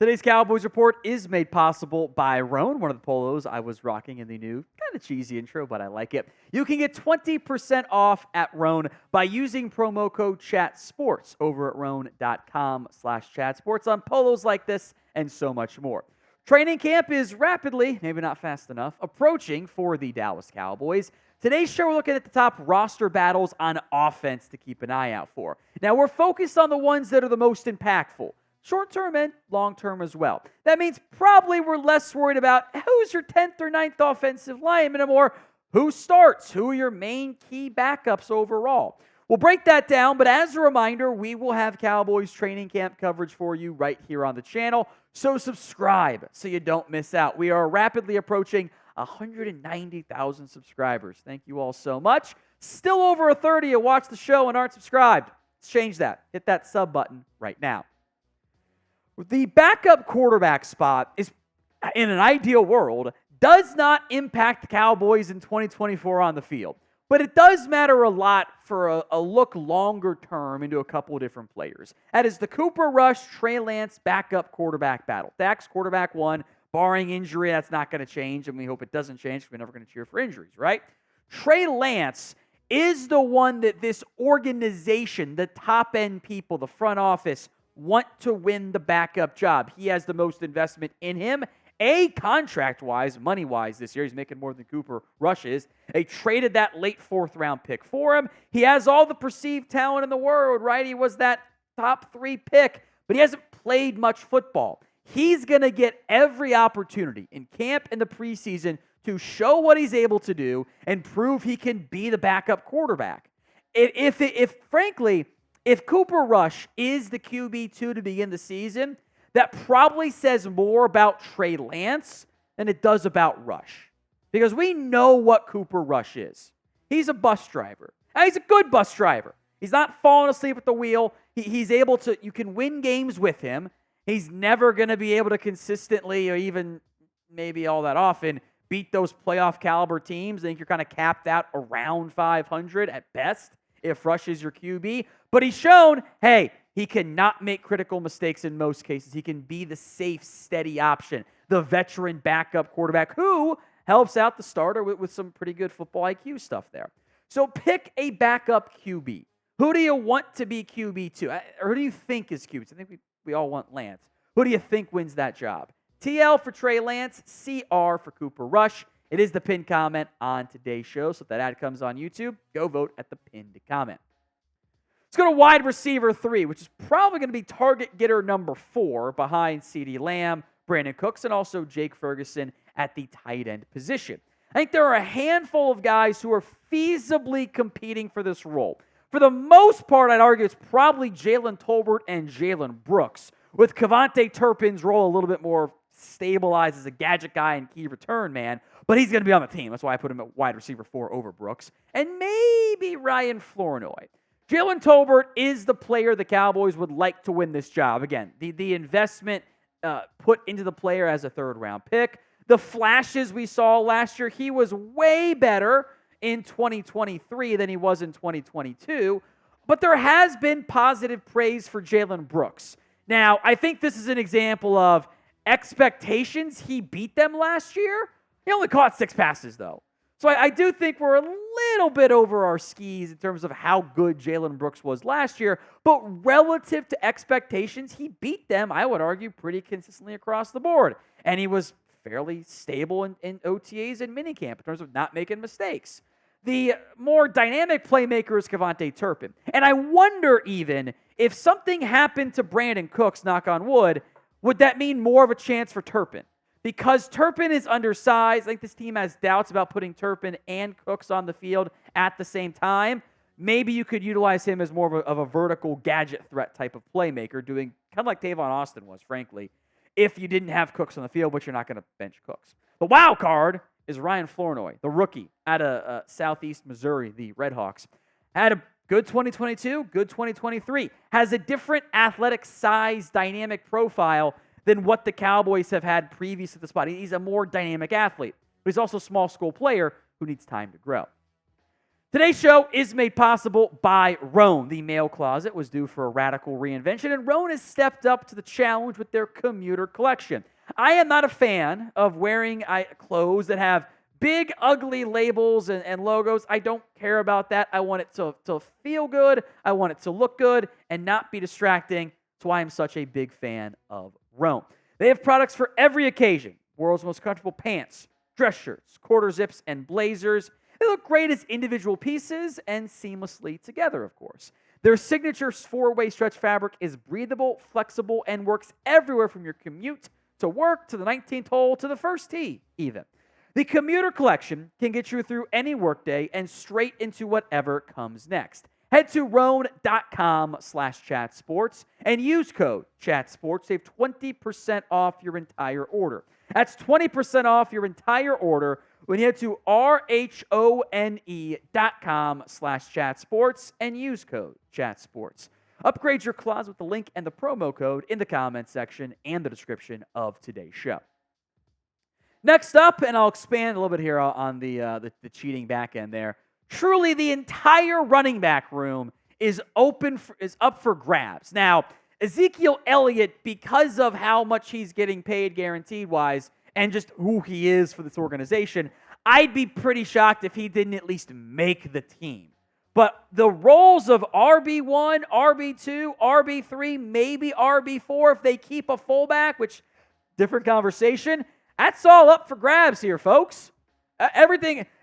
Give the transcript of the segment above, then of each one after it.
Today's Cowboys Report is made possible by Roan, one of the polos I was rocking in the new, kind of cheesy intro, but I like it. You can get 20% off at Roan by using promo code CHATSPORTS over at roan.com/chatsports on polos like this and so much more. Training camp is rapidly, maybe not fast enough, approaching for the Dallas Cowboys. Today's show, we're looking at the top roster battles on offense to keep an eye out for. Now, we're focused on the ones that are the most impactful. Short-term and long-term as well. That means probably we're less worried about who's your 10th or 9th offensive lineman and more who starts, who are your main key backups overall. We'll break that down, but as a reminder, we will have Cowboys training camp coverage for you right here on the channel, so subscribe so you don't miss out. We are rapidly approaching 190,000 subscribers. Thank you all so much. Still over a 30 who watch the show and aren't subscribed. Let's change that. Hit that sub button right now. The backup quarterback spot is, in an ideal world, does not impact the Cowboys in 2024 on the field. But it does matter a lot for a look longer term into a couple of different players. That is the Cooper Rush, Trey Lance backup quarterback battle. Dak's quarterback one, barring injury, that's not going to change, and we hope it doesn't change because we're never going to cheer for injuries, right? Trey Lance is the one that this organization, the top-end people, the front office, want to win the backup job. He has the most investment in him. Contract-wise, money-wise this year, he's making more than Cooper Rush is. They traded that late fourth-round pick for him. He has all the perceived talent in the world, right? He was that top 3 pick, but he hasn't played much football. He's going to get every opportunity in camp and the preseason to show what he's able to do and prove he can be the backup quarterback. Frankly, if Cooper Rush is the QB2 to begin the season, that probably says more about Trey Lance than it does about Rush. Because we know what Cooper Rush is. He's a bus driver. And he's a good bus driver. He's not falling asleep at the wheel. He's able to, you can win games with him. He's never going to be able to consistently or even maybe all that often beat those playoff caliber teams. I think you're kind of capped out around 500 at best if Rush is your QB. But he's shown, hey, he cannot make critical mistakes in most cases. He can be the safe, steady option, the veteran backup quarterback who helps out the starter with some pretty good football IQ stuff there. So pick a backup QB. Who do you want to be QB2? Or who do you think is QB2? I think we all want Lance. Who do you think wins that job? TL for Trey Lance, CR for Cooper Rush. It is the pinned comment on today's show. So if that ad comes on YouTube, go vote at the pinned comment. Let's go to wide receiver 3, which is probably going to be target getter number 4 behind CeeDee Lamb, Brandon Cooks, and also Jake Ferguson at the tight end position. I think there are a handful of guys who are feasibly competing for this role. For the most part, I'd argue it's probably Jalen Tolbert and Jalen Brooks, with KaVontae Turpin's role a little bit more stabilized as a gadget guy and key return man, but he's going to be on the team. That's why I put him at wide receiver 4 over Brooks. And maybe Ryan Flournoy. Jalen Tolbert is the player the Cowboys would like to win this job. Again, the investment put into the player as a third-round pick. The flashes we saw last year, he was way better in 2023 than he was in 2022. But there has been positive praise for Jalen Brooks. Now, I think this is an example of expectations. He beat them last year. He only caught 6 passes, though. So I do think we're a little bit over our skis in terms of how good Jalen Brooks was last year. But relative to expectations, he beat them, I would argue, pretty consistently across the board. And he was fairly stable in OTAs and minicamp in terms of not making mistakes. The more dynamic playmaker is KaVontae Turpin. And I wonder even if something happened to Brandon Cooks, knock on wood, would that mean more of a chance for Turpin? Because Turpin is undersized, I think this team has doubts about putting Turpin and Cooks on the field at the same time. Maybe you could utilize him as more of a vertical gadget threat type of playmaker, doing kind of like Tavon Austin was, frankly, if you didn't have Cooks on the field, but you're not going to bench Cooks. The wild card is Ryan Flournoy, the rookie out of Southeast Missouri, the Redhawks. Had a good 2022, good 2023. Has a different athletic size, dynamic profile than what the Cowboys have had previous to the spot. He's a more dynamic athlete, but he's also a small school player who needs time to grow. Today's show is made possible by Roan. The mail closet was due for a radical reinvention, and Roan has stepped up to the challenge with their commuter collection. I am not a fan of wearing clothes that have big, ugly labels and logos. I don't care about that. I want it to feel good. I want it to look good and not be distracting. That's why I'm such a big fan of Roan. They have products for every occasion. World's most comfortable pants, dress shirts, quarter zips, and blazers. They look great as individual pieces and seamlessly together, of course. Their signature 4-way stretch fabric is breathable, flexible, and works everywhere from your commute to work to the 19th hole to the first tee, even. The commuter collection can get you through any workday and straight into whatever comes next. Head to roan.com/chatsports and use code chatsports. Save 20% off your entire order. That's 20% off your entire order when you head to RHONE.com/chatsports and use code chatsports. Upgrade your closet with the link and the promo code in the comments section and the description of today's show. Next up, and I'll expand a little bit here on the cheating back end there. Truly, the entire running back room is up for grabs. Now, Ezekiel Elliott, because of how much he's getting paid guaranteed-wise and just who he is for this organization, I'd be pretty shocked if he didn't at least make the team. But the roles of RB1, RB2, RB3, maybe RB4 if they keep a fullback, which, different conversation, that's all up for grabs here, folks.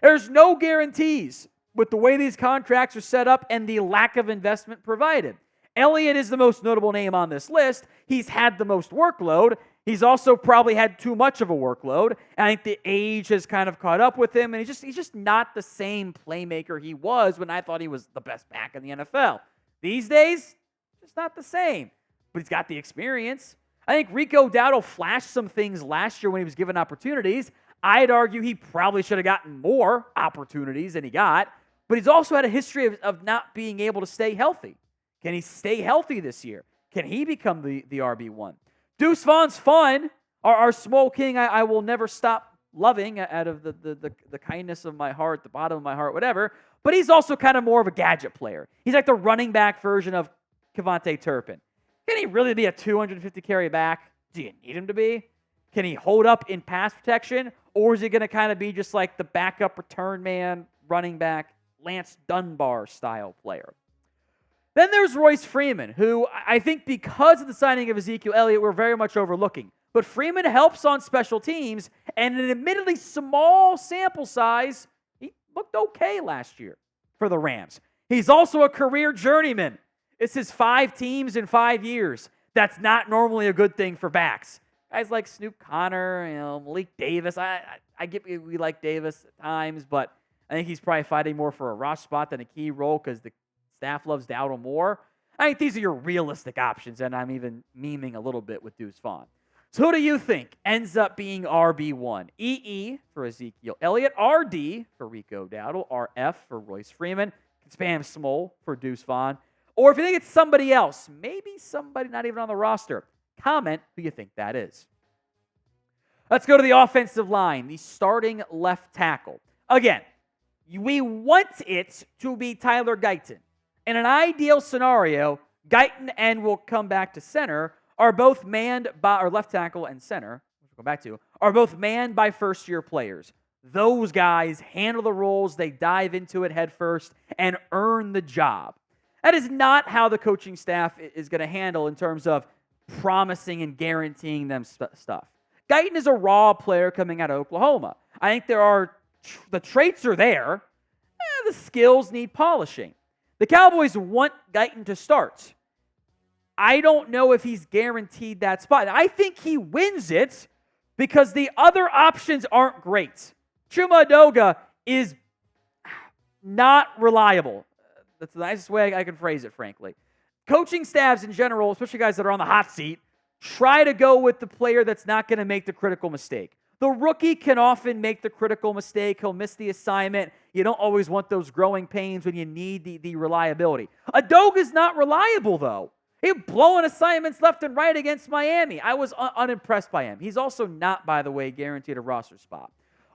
There's no guarantees with the way these contracts are set up and the lack of investment provided. Elliott is the most notable name on this list. He's had the most workload. He's also probably had too much of a workload. And I think the age has kind of caught up with him, and he's just not the same playmaker he was when I thought he was the best back in the NFL. These days, just not the same. But he's got the experience. I think Rico Dowdle flashed some things last year when he was given opportunities. I'd argue he probably should have gotten more opportunities than he got. But he's also had a history of not being able to stay healthy. Can he stay healthy this year? Can he become the RB1? Deuce Vaughn's fun. Our small king I will never stop loving out of the kindness of my heart, the bottom of my heart, whatever. But he's also kind of more of a gadget player. He's like the running back version of KaVontae Turpin. Can he really be a 250 carry back? Do you need him to be? Can he hold up in pass protection? Or is he going to kind of be just like the backup return man, running back, Lance Dunbar style player? Then there's Royce Freeman, who I think because of the signing of Ezekiel Elliott, we're very much overlooking. But Freeman helps on special teams, and an admittedly small sample size, he looked okay last year for the Rams. He's also a career journeyman. This is 5 teams in 5 years. That's not normally a good thing for backs. Guys like Snoop Conner, Malik Davis. I get we like Davis at times, but I think he's probably fighting more for a rush spot than a key role because the staff loves Dowdle more. I think these are your realistic options, and I'm even memeing a little bit with Deuce Vaughn. So who do you think ends up being RB1? EE for Ezekiel Elliott, RD for Rico Dowdle, RF for Royce Freeman, Spam Smole for Deuce Vaughn. Or if you think it's somebody else, maybe somebody not even on the roster, comment who you think that is. Let's go to the offensive line, the starting left tackle. Again, we want it to be Tyler Guyton. In an ideal scenario, Guyton and we'll come back to center are both manned by, or left tackle and center, which we'll go back to, are both manned by first-year players. Those guys handle the roles, they dive into it head first, and earn the job. That is not how the coaching staff is going to handle in terms of promising and guaranteeing them stuff. Guyton is a raw player coming out of Oklahoma. I think the traits are there. The skills need polishing. The Cowboys want Guyton to start. I don't know if he's guaranteed that spot. I think he wins it because the other options aren't great. Chuma Edoga is not reliable. That's the nicest way I can phrase it, frankly. Coaching staffs in general, especially guys that are on the hot seat, try to go with the player that's not going to make the critical mistake. The rookie can often make the critical mistake. He'll miss the assignment. You don't always want those growing pains when you need the reliability. Edoga's not reliable, though. He's blowing assignments left and right against Miami. I was unimpressed by him. He's also not, by the way, guaranteed a roster spot.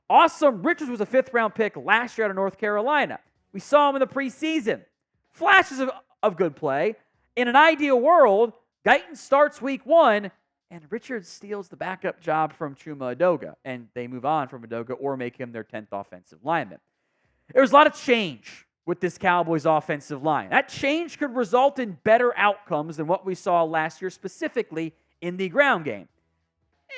Asim Richards was a 5th-round pick last year out of North Carolina. We saw him in the preseason. Flashes of good play. In an ideal world, Guyton starts week 1, and Richards steals the backup job from Chuma Edoga, and they move on from Edoga or make him their 10th offensive lineman. There's a lot of change with this Cowboys offensive line. That change could result in better outcomes than what we saw last year, specifically in the ground game.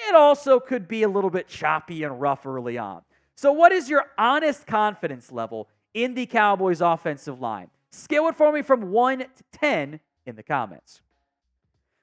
It also could be a little bit choppy and rough early on. So what is your honest confidence level in the Cowboys offensive line? Scale it for me from 1 to 10 in the comments.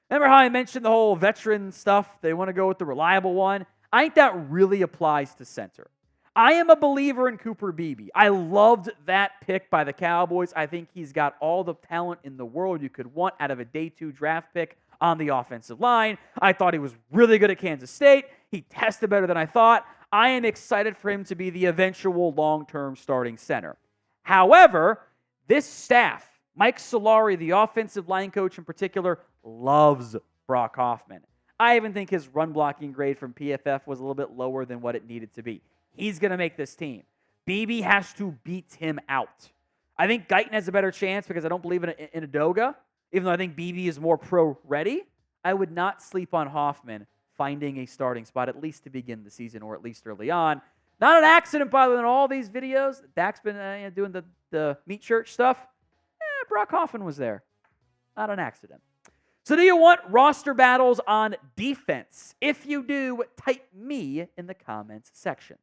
Remember how I mentioned the whole veteran stuff? They want to go with the reliable one. I think that really applies to center. I am a believer in Cooper Beebe. I loved that pick by the Cowboys. I think he's got all the talent in the world you could want out of a day 2 draft pick on the offensive line. I thought he was really good at Kansas State. He tested better than I thought. I am excited for him to be the eventual long-term starting center. However, this staff, Mike Solari, the offensive line coach in particular, loves Brock Hoffman. I even think his run blocking grade from PFF was a little bit lower than what it needed to be. He's going to make this team. Beebe has to beat him out. I think Guyton has a better chance because I don't believe in Edoga. Even though I think Beebe is more pro-ready, I would not sleep on Hoffman finding a starting spot, at least to begin the season or at least early on. Not an accident, by the way, in all these videos. Dak's been doing the meat church stuff. Brock Hoffman was there. Not an accident. So do you want roster battles on defense? If you do, type me in the comments section.